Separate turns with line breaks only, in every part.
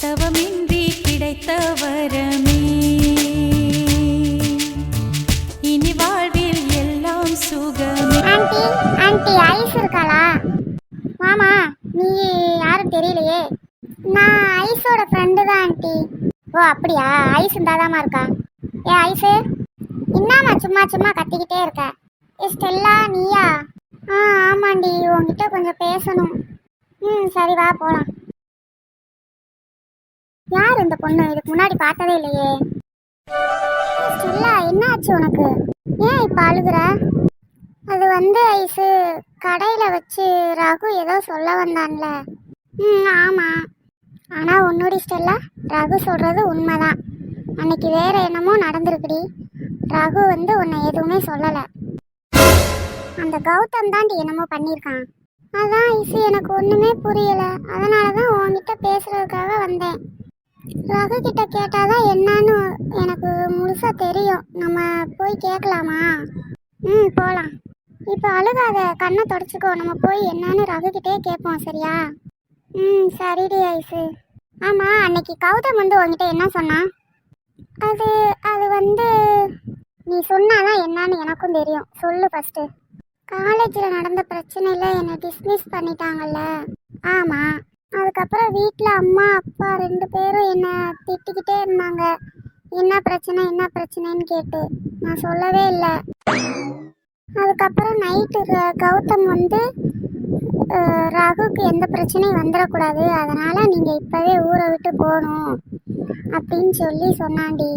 தவமின்றி கிடைத்த வரமே இனி வாழ்வில் எல்லாம் சுகமே.
ஆண்டி ஆண்டி ஐஸ் இருக்காளா? மாமா நீ யாரும் தெரியலையே. நான் ஐஸோட ஃப்ரெண்டு தான் ஆண்டி. ஓ அப்படியா? ஐஸ் இந்தாதாமா இருக்கா? ஏ ஐஸு என்னம்மா சும்மா சும்மா கத்திக்கிட்டே இருக்க? ஏ ஸ்டெல்லா நீயா? ஆமாண்டி, உங்ககிட்ட கொஞ்சம் பேசணும். சரி வா போலாம். யார் இந்த பொண்ணு? இதுக்கு முன்னாடி பார்த்ததே இல்லையே. ஸ்டெல்லா என்ன ஆச்சு உனக்கு? ஏன் இப்ப அழுகுற? அது வந்து ஐஸு கடையில வச்சு ரகு ஏதோ சொல்ல வந்தான்ல. ஆமா. ஆனா உன்னோடி ஸ்டெல்லா, ரகு சொல்றது உண்மைதான். அன்னைக்கு வேற என்னமோ நடந்திருக்குடி. ரகு வந்து உன்னை எதுவுமே சொல்லல. அந்த கௌதம் தாண்டி என்னமோ பண்ணியிருக்கான். அதான் ஐசு எனக்கு ஒண்ணுமே புரியல. அதனாலதான் உன்கிட்ட பேசுறதுக்காக வந்தேன். ரகு கிட்ட கேட்டாதான் என்னன்னு எனக்கு முழுசா தெரியும். நம்ம போய் கேட்கலாமா? போலாம். இப்ப அழுகாத, கண்ணை தொடச்சிக்கோ. நம்ம போய் என்னன்னு ரகு கிட்டே கேட்போம், சரியா? சரிடி ஐசு. ஆமா, அன்னைக்கு கௌதம் வந்து உன்கிட்ட என்ன சொன்னான்? அது அது வந்து நீ சொன்னாதான் என்னன்னு எனக்கும் தெரியும். சொல்லு ஃபர்ஸ்ட். காலேஜில் நடந்த பிரச்சனையில் என்னை டிஸ்மிஸ் பண்ணிட்டாங்கல்ல. ஆமாம். அதுக்கப்புறம் வீட்டில் அம்மா அப்பா 2 பேரும் என்னை திட்டிக்கிட்டே இருந்தாங்க. என்ன பிரச்சனை என்ன பிரச்சனைன்னு கேட்டு நான் சொல்லவே இல்லை. அதுக்கப்புறம் நைட்டு கௌதம் வந்து ரகுக்கு எந்த பிரச்சனையும் வந்துடக்கூடாது, அதனால் நீங்கள் இப்போவே ஊரை விட்டு போகணும் அப்படின்னு சொல்லி சொன்னாண்டி.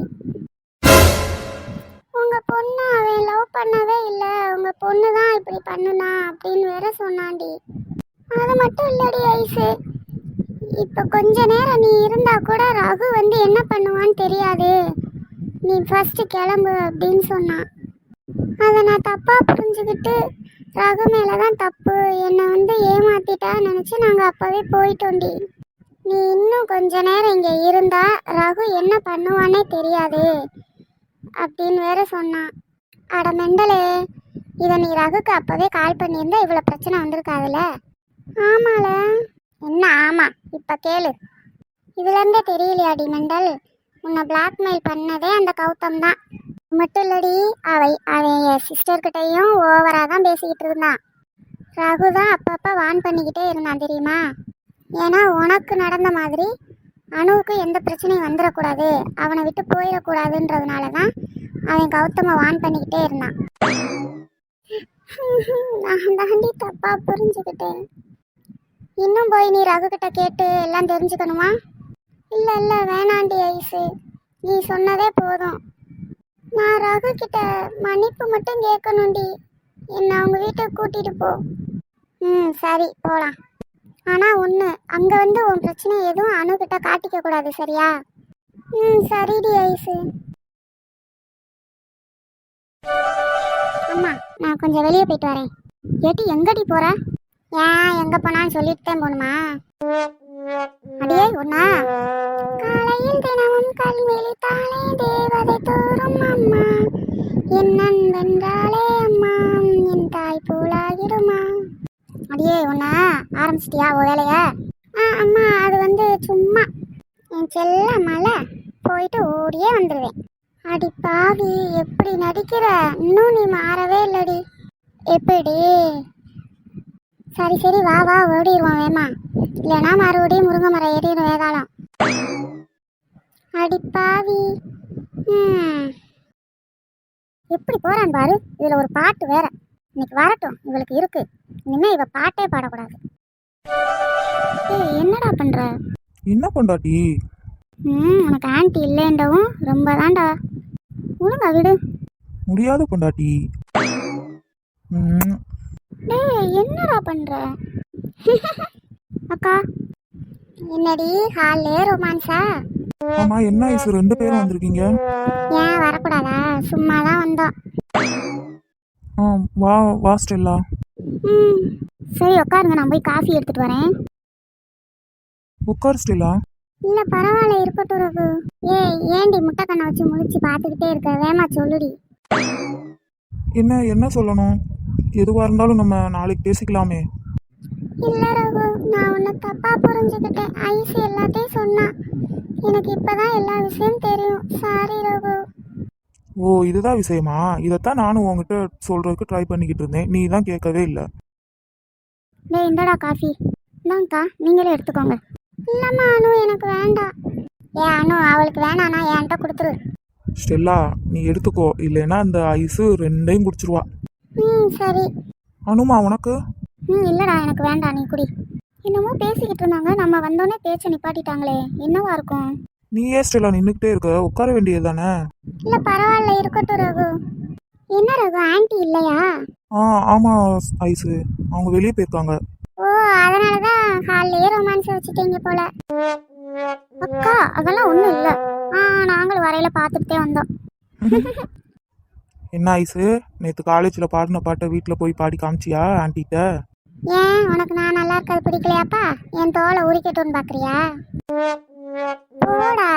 உங்கள் பொண்ணு அவன் லவ் பண்ணவே இல்லை, உங்கள் பொண்ணு தான் இப்படி பண்ணுனா அப்படின்னு வேற சொன்னாண்டி. அது மட்டும் இல்லடி ஐசு, இப்போ கொஞ்ச நேரம் நீ இருந்தா கூட ரகு வந்து என்ன பண்ணுவான்னு தெரியாது. நீ ஃபர்ஸ்ட் கிளம்பு அப்படின்னு சொன்னான். அதை நான் தப்பாக புரிஞ்சுக்கிட்டு ரகு மேலே தான் தப்பு, என்னை வந்து ஏமாத்திட்டா நினச்சி நாங்கள் அப்போவே போயிட்டோண்டி. நீ இன்னும் கொஞ்ச நேரம் இங்கே இருந்தா ரகு என்ன பண்ணுவானே தெரியாது அப்படின்னு வேற சொன்னான். அட மெண்டலே, இதை நீ ரகுக்கு அப்போவே கால் பண்ணியிருந்தா இவ்வளோ பிரச்சனை வந்திருக்காதுல்ல. ஆமால. என்ன ஆமா? இப்போ கேளு. இதுலேருந்தே தெரியலையாடி மெண்டல், உன்னை பிளாக்மெயில் பண்ணதே அந்த கௌதம் தான். மட்டும் இல்லடி, அவன் என் சிஸ்டர்கிட்டையும் ஓவராக தான் பேசிக்கிட்டு இருந்தான். ரகு தான் அப்பப்போ வான் பண்ணிக்கிட்டே இருந்தான் தெரியுமா? ஏன்னா உனக்கு நடந்த மாதிரி அணுவுக்கு எந்த பிரச்சனையும் வந்துடக்கூடாது, அவனை விட்டு போயிடக்கூடாதுன்றதுனால தான் அவன் கௌதமை வான் பண்ணிக்கிட்டே இருந்தான். நான் தாண்டி தப்பா புரிஞ்சுக்கிட்டேன். இன்னும் போய் நீ ரகு கிட்ட கேட்டு எல்லாம் தெரிஞ்சுக்கணுமா? இல்லை இல்லை வேணாண்டி ஐசு, நீ சொன்னதே போதும். நான் ரகு கிட்ட மன்னிப்பு மட்டும் கேட்கணுண்டி. என்னை அவங்க வீட்டுக்கு கூட்டிட்டு போ. சரி போகலாம். ஆனால் ஒன்று, அங்கே வந்து உன் பிரச்சனை எதுவும் அணுகிட்ட காட்டிக்க கூடாது, சரியா? சரிடி ஐசு. அம்மா நான் கொஞ்சம் வெளியே போயிட்டு வரேன். ஏட்டி எங்கடி போற? ஏன் எங்கே போனான்னு சொல்லிட்டு தான் போகணுமா? அடியே ஒன்னா. காலையில் தினமும் கல்வெளி தாளே தேவதை தோறும் அம்மா, என் நண்பென்றாலே அம்மா என் தாய் போலாகிடுமா. அடியே ஒன்னா ஆரம்பிச்சிட்டியா ஓ வேலைய? அம்மா அது வந்து சும்மா என் செல்ல மலை போயிட்டு ஓடியே வந்துடுவேன். அடி பாவி, எப்படி நடிக்கிற? இன்னும் நீ மாறவே இல்லடி. எப்படி? சரி சரி வா வா ஓடிடுவோம் வேமா, இல்லைனா மறுபடியும் முருங்கை மரம் ஏறிடும் வேதாளம். அடி பாவி. எப்படி போறான்னு பாரு. இதுல ஒரு பாட்டு வேற. இன்னைக்கு வரட்டும், இவளுக்கு இருக்கு. இனிமே இவ பாட்டே பாடக்கூடாது. என்னடா பண்ற?
என்ன பொண்டாட்டி?
உனக்கு ஆன்ட்டி இல்லைன்றவும் ரொம்ப தான்டா. ஒழுங்கா விடு.
முடியாது பொண்டாட்டி.
டேய் என்னடா பண்ற? அக்கா என்னடி ஹால்லே ரொமான்ஸா?
ஆமா என்ன ஐசு 2 பேரும் வந்திருக்கீங்க?
ஏன் வரக்கூடாதா? சும்மா தான் வந்தோம்.
வா வா ஸ்டெல்லா.
சரி உட்காருங்க, நான் போய் காஃபி எடுத்துட்டு வரேன்.
உட்கார் ஸ்டெல்லா.
இல்ல பரவாயில்ல இருக்கட்டும் ரகு. ஏண்டி முட்டை கண்ணை வச்சு முழிச்சு பார்த்துக்கிட்டே இருக்க? வேமா சொல்லுடி.
என்ன சொல்லணும்? எதுவாக இருந்தாலும் நம்ம நாளைக்கு பேசிக்கலாமே.
இல்ல ரகு, நான் உன்னை தப்பா புரிஞ்சுக்கிட்டேன். ஐஸ் எல்லாத்தையும் சொன்னான். எனக்கு இப்பதான் எல்லா விஷயம் தெரியும். சாரி ரகு.
ஓ இதுதான் விஷயமா? இதைத்தான் நானும் உங்ககிட்ட சொல்றதுக்கு ட்ரை பண்ணிக்கிட்டு இருந்தேன், நீ தான் கேட்கவே இல்லை.
டேய் இந்தடா காஃபி. இந்தாங்கக்கா நீங்களே எடுத்துக்கோங்க. இல்லம்மா அனு எனக்கு வேண்டாம். ஏன் அனு அவளுக்கு வேணானா என்கிட்ட கொடுத்துரு.
ஸ்டெல்லா நீ எடுத்துக்கோ, இல்லைன்னா அந்த ஐஸு ரெண்டையும் குடிச்சிருவா.
சரி.
அனுமா உனக்கு?
இல்லடா எனக்கு வேண்டாம், நீ குடி. என்னமோ பேசிக்கிட்டு இருந்தாங்க, நம்ம வந்தோடனே பேச்சை நிப்பாட்டிட்டாங்களே, என்னவா இருக்கும்?
நீ ஏன் ஸ்டெல்லா நின்றுக்கிட்டே இருக்க, உட்கார வேண்டியது தானே?
இல்ல பரவாயில்ல இருக்கட்டும் ரகு. என்ன ரகு ஆன்ட்டி இல்லையா?
ஆமாம் ஐஸு, அவங்க வெளியே போயிருக்காங்க.
ஓ அதனாலதான் ஹாலிலேயே ரொமான்ஸ் வச்சுட்டீங்க போல. அக்கா அதெல்லாம் ஒண்ணும் இல்ல. நாங்களும் வரையில பார்த்துட்டே வந்தோம்.
என்ன ஐஸு, நேற்று காலேஜில் பாடின பாட்டை வீட்டில் போய் பாடி காமிச்சியா ஆன்ட்டிகிட்ட?
ஏன் உனக்கு நான் நல்லா இருக்கிறது பிடிக்கலையாப்பா? என் தோலை உரிக்கட்டும்னு பாக்குறியா? போடா.